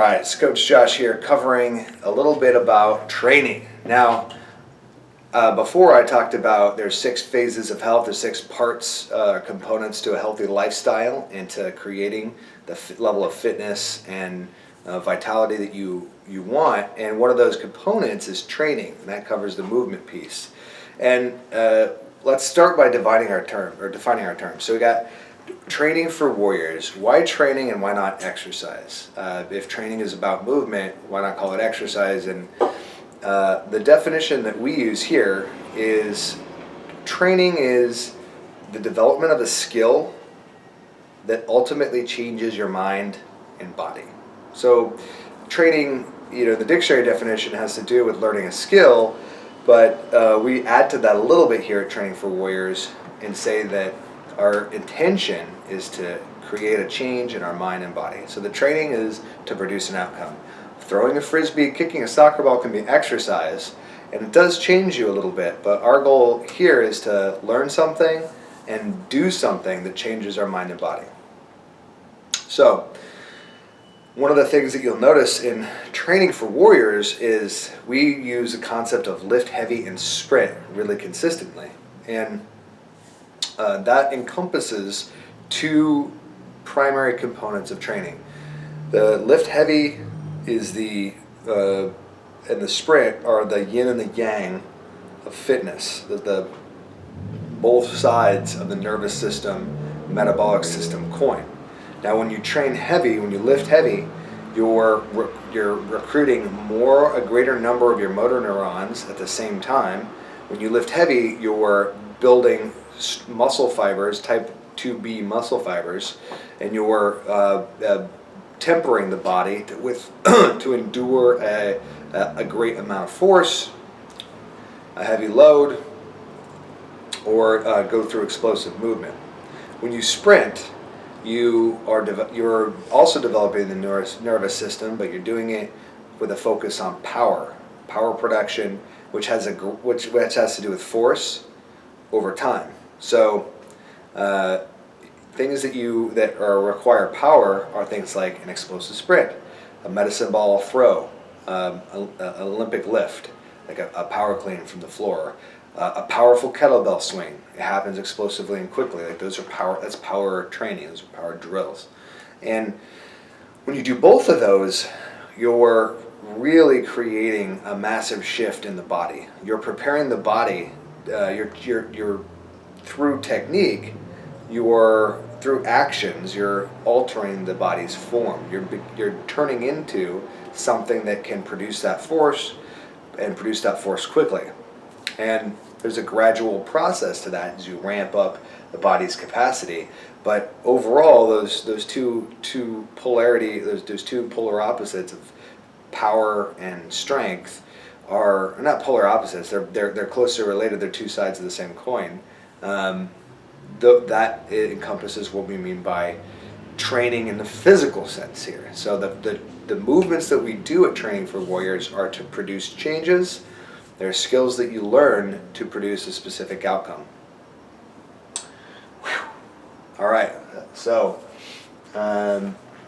All right, it's Coach Josh here covering a little bit about training. Now, before I talked about there's 6 phases of health, there's 6 parts, components to a healthy lifestyle and to creating the level of fitness and vitality that you want. And one of those components is training, and that covers the movement piece. And let's start by defining our terms. So we got training for warriors. Why training and why not exercise? If training is about movement, why not call it exercise? And the definition that we use here is training is the development of a skill that ultimately changes your mind and body. So training, the dictionary definition has to do with learning a skill, but we add to that a little bit here at Training for Warriors and say that our intention is to create a change in our mind and body. So the training is to produce an outcome. Throwing a frisbee, kicking a soccer ball can be exercise, and it does change you a little bit, but our goal here is to learn something and do something that changes our mind and body. So one of the things that you'll notice in Training for Warriors is we use the concept of lift heavy and sprint really consistently. And that encompasses 2 primary components of training. The lift heavy is and the sprint are the yin and the yang of fitness, the both sides of the nervous system, metabolic system coin. Now when you train heavy, when you lift heavy, you're recruiting a greater number of your motor neurons at the same time. When you lift heavy, you're building muscle fibers, type 2B muscle fibers, and you're tempering the body to endure a great amount of force, a heavy load, or go through explosive movement. When you sprint, you're also developing the nervous system, but you're doing it with a focus on power production, which has to do with force over time. So things that require power are things like an explosive sprint, a medicine ball throw, an Olympic lift, like a power clean from the floor, a powerful kettlebell swing. It happens explosively and quickly. Like that's power training, those are power drills. And when you do both of those, you're really creating a massive shift in the body. You're preparing the body. You're through technique, through actions, you're altering the body's form. You're turning into something that can produce that force and produce that force quickly. And there's a gradual process to that as you ramp up the body's capacity. But overall, those two polar opposites of power and strength are not polar opposites. They're closely related. They're 2 sides of the same coin. That encompasses what we mean by training in the physical sense here. So the movements that we do at Training for Warriors are to produce changes. They're skills that you learn to produce a specific outcome. Whew. All right. So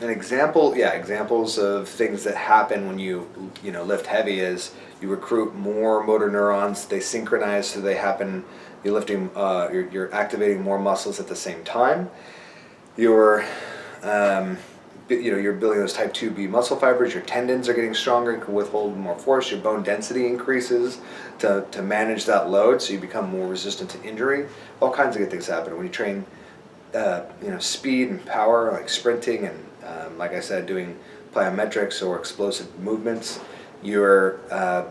examples of things that happen when you lift heavy is you recruit more motor neurons. They synchronize, so they happen. You're lifting. You're activating more muscles at the same time. You're building those type 2B muscle fibers. Your tendons are getting stronger and can withhold more force. Your bone density increases to manage that load, so you become more resistant to injury. All kinds of good things happen when you train. Speed and power, like sprinting and like I said, doing plyometrics or explosive movements. You're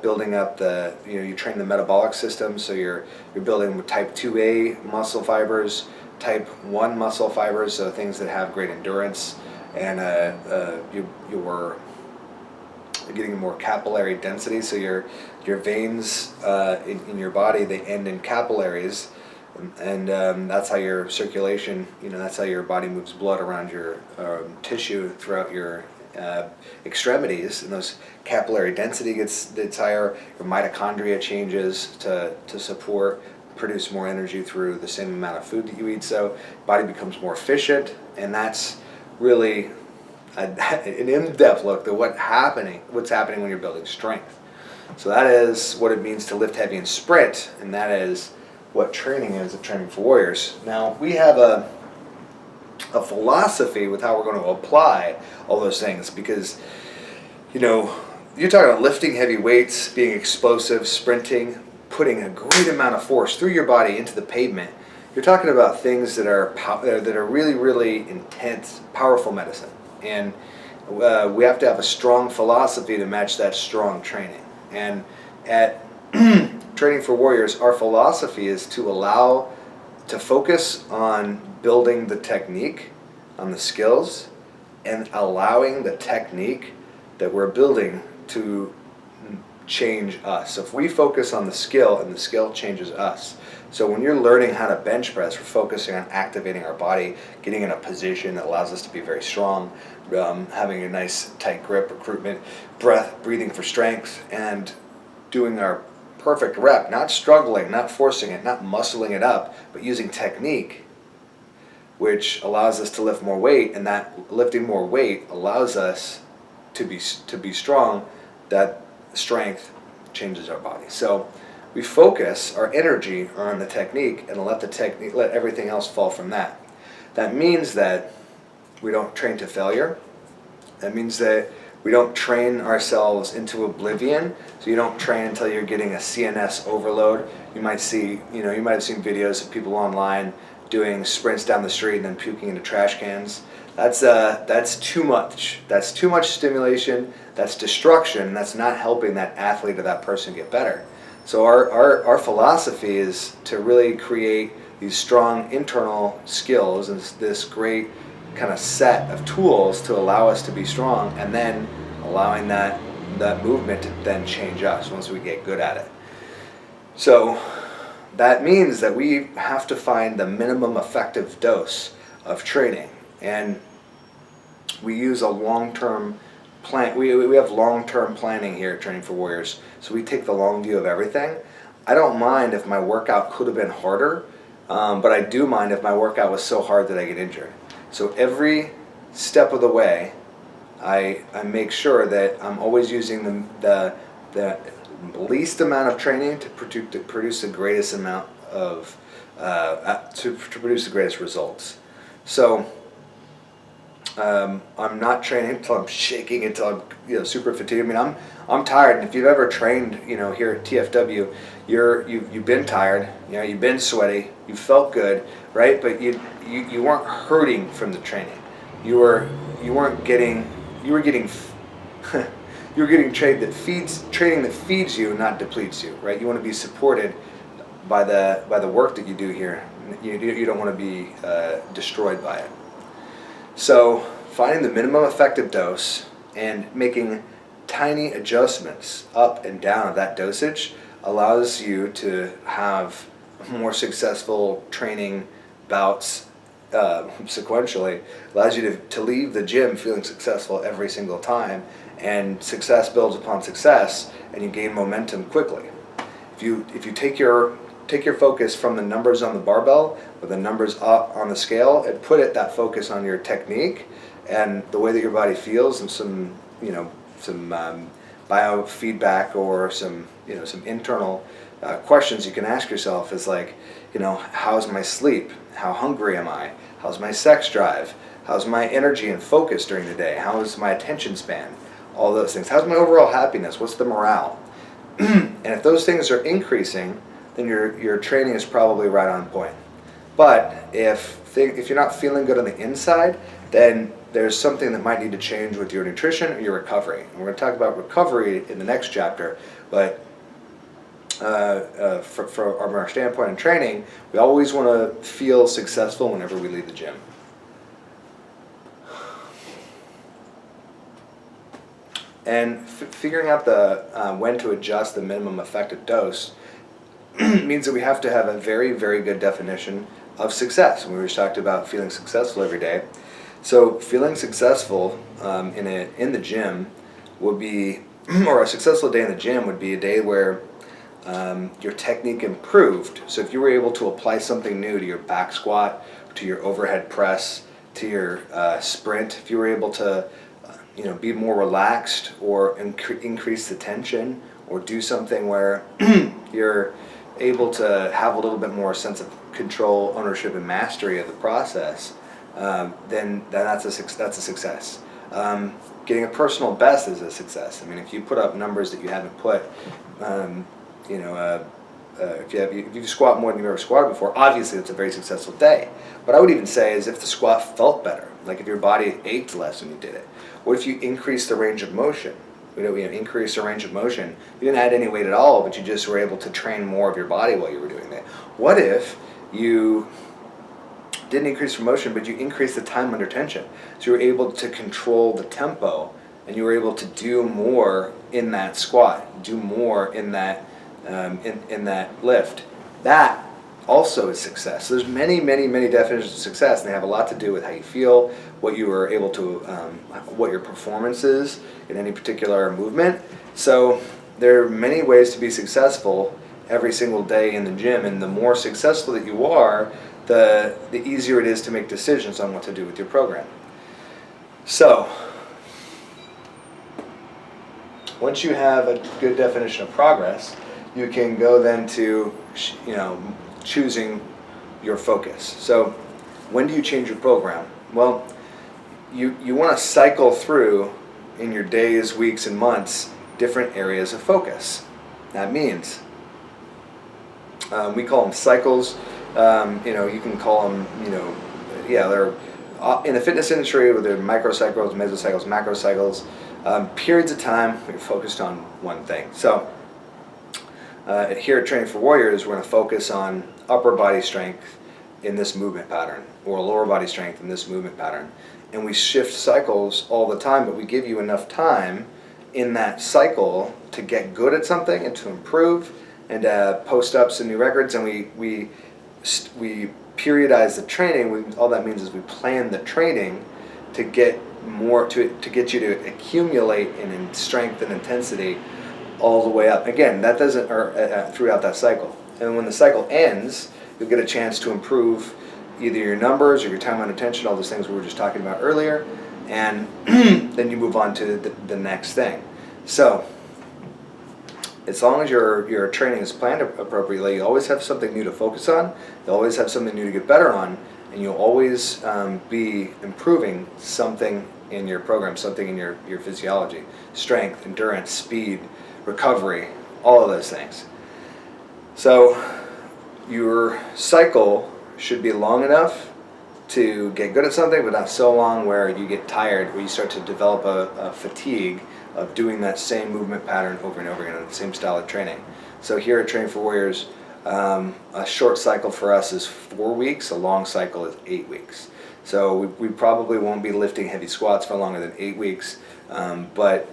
building up you train the metabolic system, so you're building with type 2A muscle fibers, type 1 muscle fibers, so things that have great endurance, and you're getting more capillary density, so your veins in your body, they end in capillaries, and that's how your circulation, that's how your body moves blood around your tissue throughout your extremities, and those capillary density gets higher. Your mitochondria changes to produce more energy through the same amount of food that you eat, so body becomes more efficient, and that's really an in-depth look at what's happening when you're building strength. So that is what it means to lift heavy and sprint, and that is what training is at Training for Warriors. Now, we have a philosophy with how we're going to apply all those things, because, you're talking about lifting heavy weights, being explosive, sprinting, putting a great amount of force through your body into the pavement. You're talking about things that are really, really intense, powerful medicine. And we have to have a strong philosophy to match that strong training. And at Training for Warriors, our philosophy is to focus on building the technique, on the skills, and allowing the technique that we're building to change us. So if we focus on the skill, and the skill changes us. So when you're learning how to bench press, we're focusing on activating our body, getting in a position that allows us to be very strong, having a nice tight grip, recruitment, breathing for strength, and doing our perfect rep, not struggling, not forcing it, not muscling it up, but using technique, which allows us to lift more weight, and that lifting more weight allows us to be strong. That strength changes our body. So we focus our energy on the technique and let everything else fall from that. That means that we don't train to failure. That means that we don't train ourselves into oblivion. So you don't train until you're getting a CNS overload. You might have seen videos of people online doing sprints down the street and then puking into trash cans. That's too much. That's too much stimulation. That's destruction. That's not helping that athlete or that person get better. So our philosophy is to really create these strong internal skills and this great kind of set of tools to allow us to be strong, and then allowing that movement to then change us once we get good at it. So that means that we have to find the minimum effective dose of training, and we use a long-term plan. We have long-term planning here at Training for Warriors, so we take the long view of everything. I don't mind if my workout could have been harder, but I do mind if my workout was so hard that I get injured. So every step of the way, I make sure that I'm always using the least amount of training to produce the greatest amount of to produce the greatest results. So I'm not training until I'm shaking, until I'm super fatigued. I mean, I'm tired, and if you've ever trained here at TFW, you've been tired, you've been sweaty, you felt good, right? But you weren't hurting from the training. You were getting training that feeds you, not depletes you, right? You want to be supported by the work that you do here. You don't want to be destroyed by it. So finding the minimum effective dose and making tiny adjustments up and down of that dosage allows you to have more successful training bouts sequentially. Allows you to leave the gym feeling successful every single time, and success builds upon success, and you gain momentum quickly. If you take your focus from the numbers on the barbell or the numbers up on the scale and put that focus on your technique and the way that your body feels, and some biofeedback or some internal questions you can ask yourself is like, how's my sleep? How hungry am I? How's my sex drive? How's my energy and focus during the day? How's my attention span? All those things. How's my overall happiness? What's the morale? And if those things are increasing, then your training is probably right on point. But if you're not feeling good on the inside, then there's something that might need to change with your nutrition or your recovery. And we're going to talk about recovery in the next chapter, but from our standpoint in training, we always want to feel successful whenever we leave the gym. And figuring out when to adjust the minimum effective dose means that we have to have a very, very good definition of success. We just talked about feeling successful every day. So feeling successful in the gym would be, or a successful day in the gym would be a day where your technique improved. So if you were able to apply something new to your back squat, to your overhead press, to your sprint, if you were able to be more relaxed, or increase the tension, or do something where you're able to have a little bit more sense of control, ownership, and mastery of the process, then that's a success. Getting a personal best is a success. I mean, if you put up numbers that you haven't put, if you squat more than you've ever squatted before, obviously it's a very successful day. But I would even say is if the squat felt better, like if your body ached less when you did it. What if you increase the range of motion? Increase the range of motion. You didn't add any weight at all, but you just were able to train more of your body while you were doing that. What if you didn't increase the motion, but you increased the time under tension? So you were able to control the tempo, and you were able to do more in that squat, do more in that in that lift. That also is success. So there's many definitions of success, and they have a lot to do with how you feel, what you were able to, what your performance is in any particular movement. So there are many ways to be successful every single day in the gym, and the more successful that you are, the easier it is to make decisions on what to do with your program. So once you have a good definition of progress, you can go then to choosing your focus. So when do you change your program? Well, you want to cycle through in your days, weeks, and months different areas of focus. That means we call them cycles. You can call them, they're in the fitness industry, whether they're microcycles, mesocycles, macrocycles, periods of time where you're focused on one thing. So here at Training for Warriors, we're going to focus on upper body strength in this movement pattern, or lower body strength in this movement pattern. And we shift cycles all the time, but we give you enough time in that cycle to get good at something and to improve and post up some new records. And we periodize the training. All that means is we plan the training to get more to get you to accumulate in strength and intensity all the way up. Again, that doesn't throughout that cycle. And when the cycle ends, you'll get a chance to improve either your numbers or your time under tension, all those things we were just talking about earlier, and then you move on to the next thing. So as long as your training is planned appropriately, you always have something new to focus on, you always have something new to get better on, and you'll always be improving something in your program, something in your physiology, strength, endurance, speed, recovery, all of those things. So your cycle should be long enough to get good at something, but not so long where you get tired, where you start to develop a fatigue of doing that same movement pattern over and over again, the same style of training. So here at Training for Warriors, a short cycle for us is 4 weeks, a long cycle is 8 weeks. So we probably won't be lifting heavy squats for longer than 8 weeks, but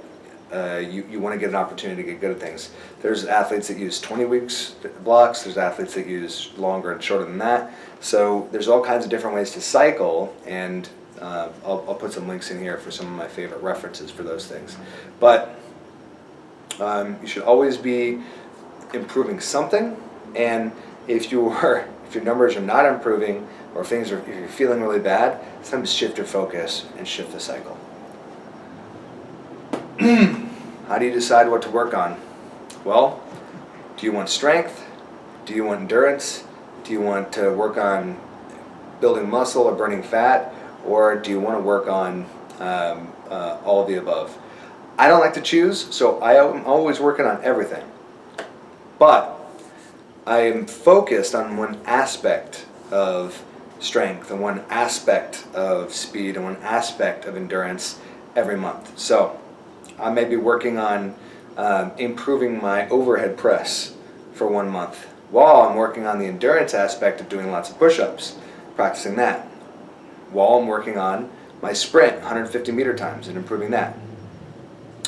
you want to get an opportunity to get good at things. There's athletes that use 20 weeks blocks, there's athletes that use longer and shorter than that. So there's all kinds of different ways to cycle, and I'll put some links in here for some of my favorite references for those things. But you should always be improving something, and if your numbers are not improving, or if you're feeling really bad, it's time to shift your focus and shift the cycle. How do you decide what to work on? Well, do you want strength? Do you want endurance? Do you want to work on building muscle or burning fat? Or do you want to work on all of the above? I don't like to choose, so I'm always working on everything. But I am focused on one aspect of strength and one aspect of speed and one aspect of endurance every month. So I may be working on improving my overhead press for 1 month, while I'm working on the endurance aspect of doing lots of push-ups, practicing that, while I'm working on my sprint, 150 meter times, and improving that.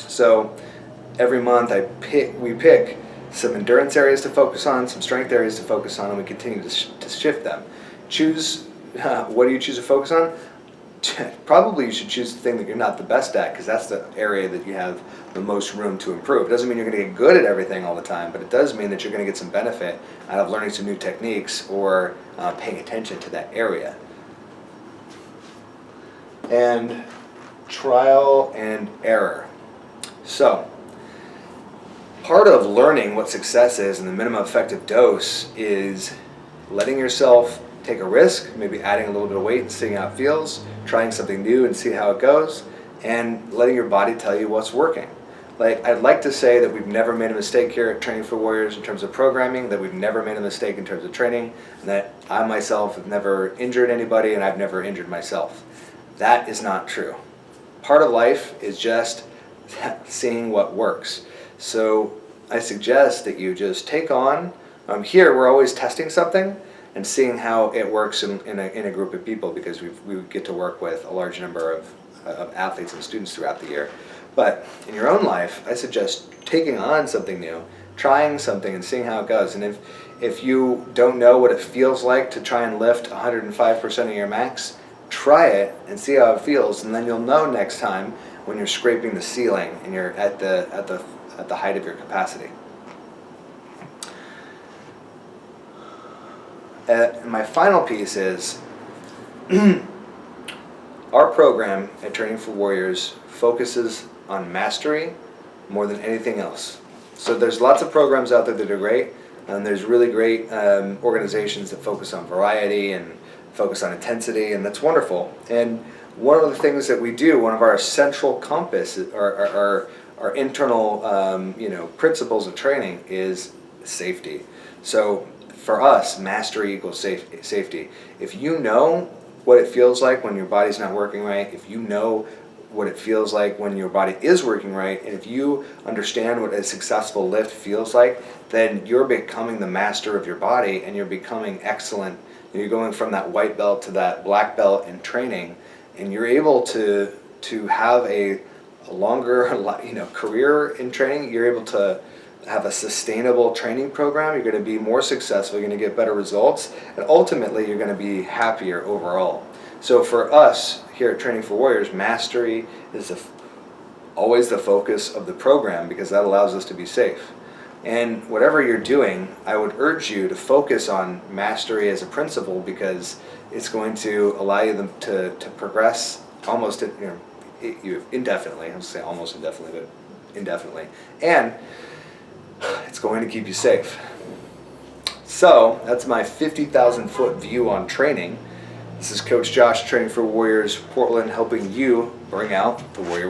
So every month we pick some endurance areas to focus on, some strength areas to focus on, and we continue to shift them. Choose, what do you choose to focus on? Probably you should choose the thing that you're not the best at, because that's the area that you have the most room to improve. It doesn't mean you're going to get good at everything all the time, but it does mean that you're going to get some benefit out of learning some new techniques or paying attention to that area. And trial and error. So, part of learning what success is and the minimum effective dose is letting yourself take a risk, maybe adding a little bit of weight and seeing how it feels, trying something new and see how it goes, and letting your body tell you what's working. Like, I'd like to say that we've never made a mistake here at Training for Warriors in terms of programming, that we've never made a mistake in terms of training, and that I myself have never injured anybody and I've never injured myself. That is not true. Part of life is just seeing what works. So I suggest that you just take on, here we're always testing something and seeing how it works in a group of people, because we get to work with a large number of athletes and students throughout the year. But in your own life, I suggest taking on something new, trying something and seeing how it goes. And if you don't know what it feels like to try and lift 105% of your max, try it and see how it feels, and then you'll know next time when you're scraping the ceiling and you're at the height of your capacity. My final piece is our program at Training for Warriors focuses on mastery more than anything else. So there's lots of programs out there that are great, and there's really great organizations that focus on variety and focus on intensity, and that's wonderful. And one of the things that we do, one of our central compass, our internal principles of training is safety. So for us, mastery equals safety. If you know what it feels like when your body's not working right, if you know what it feels like when your body is working right, and if you understand what a successful lift feels like, then you're becoming the master of your body and you're becoming excellent. You're going from that white belt to that black belt in training, and you're able to have a longer career in training. You're able to have a sustainable training program. You're going to be more successful. You're going to get better results, and ultimately you're going to be happier overall. So for us here at Training for Warriors, mastery is always the focus of the program, because that allows us to be safe. And whatever you're doing, I would urge you to focus on mastery as a principle, because it's going to allow you to progress almost indefinitely. I would say almost indefinitely, but indefinitely. And it's going to keep you safe. So that's my 50,000 foot view on training. This is Coach Josh, Training for Warriors Portland, helping you bring out the warrior.